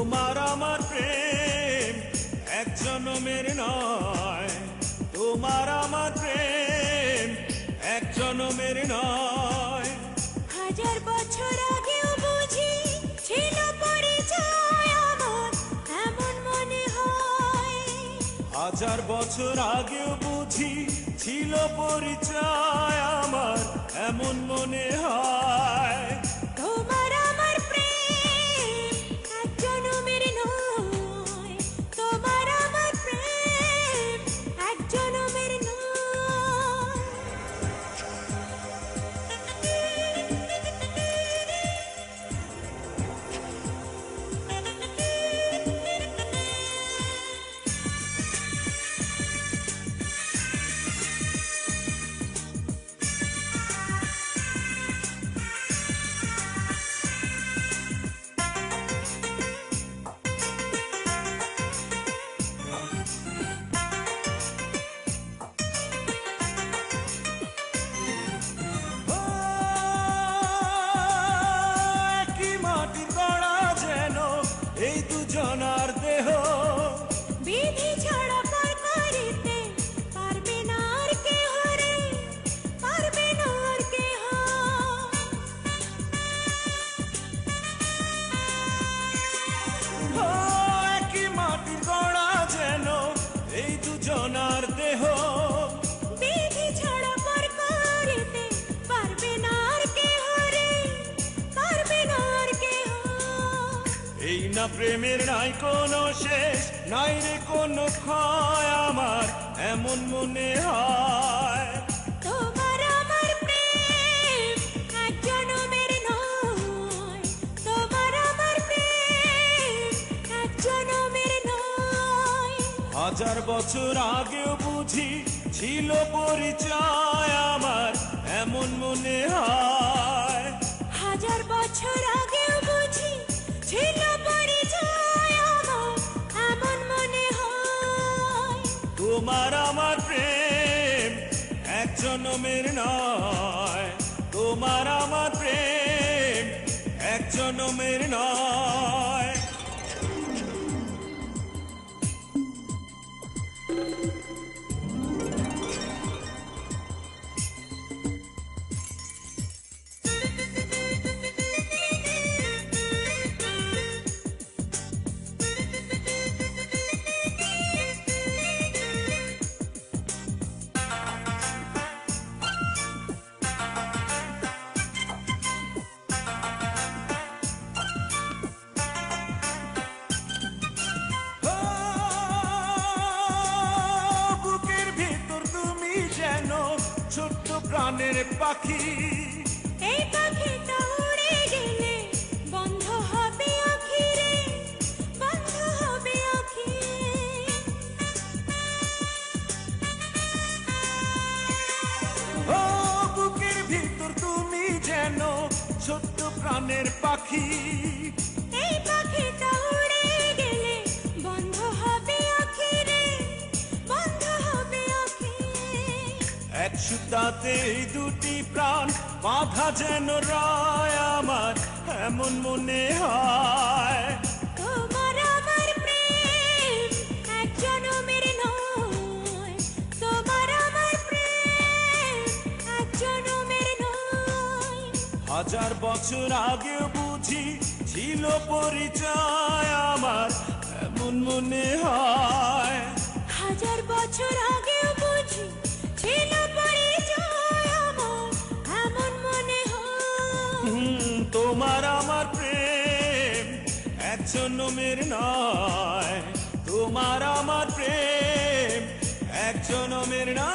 তোমার আমার প্রেম এক জনমের নয়, তোমার আমার প্রেম এক জনমের নয়। হাজার বছর আগেও বুঝি ছিল পরিচয় আমার, এমন মনে হয়। হাজার বছর আগেও বুঝি ছিল পরিচয় আমার, এমন মনে হয়। তোমার আমার প্রেম এক জনমের নয়, তোমার আমার প্রেম এক জনমের নয়। এই দুজনার দেহ বিধি ছাড়া পার করিতে পারবে না আর কেহ রে, পারবে না আর কেহ। একই মাটির গড়া যেন এই দুজনার দেহ, বিধি ছাড়া পার করিতে পারবে না আর কেহ রে, পারবে না আর কেহ। এই না প্রেমের নাই কোনো শেষ, নাই রে কোনো ক্ষয় আমার, এমন মনে হয়। তোমার আমার প্রেম এক জনমের নয়, তোমার আমার প্রেম এক জনমের নয়। হাজার বছর আগেও বুঝি ছিল পরিচয় আমার, এমন মনে হয়। হাজার বছর আগেও বুঝি ছিল পরিচয় আমার, এমন মনে হয়। তোমার আমার প্রেম এক জনমের নয়, তোমার আমার প্রেম এক জনমের নয়। ছোট্ট প্রাণের পাখি, এই পাখিটা উড়ে গেলে বন্ধ হবে আঁখি রে, বন্ধ হবে আঁখি। ও বুকের ভিতর তুমি যেন ছোট্ট প্রাণের পাখি, এই পাখিটা উড়ে গেলে বন্ধ হবে আঁখি রে, বন্ধ হবে আঁখি। এক সুতাতে দুটি প্রাণ বাঁধা যেন রয় আমার, এমন মনে হয়। তোমার আমার প্রেম এক জনমের নয়, তোমার আমার প্রেম এক জনমের নয়। হাজার বছর আগেও বুঝি ছিল পরিচয় আমার, এমন মনে হয়। হাজার বছর আগেও বুঝি ছিল পরিচয় আমার, এমন মনে হয়। তোমার আমার প্রেম এক জনমের নয়, তোমার আমার প্রেম এক জনমের নয়।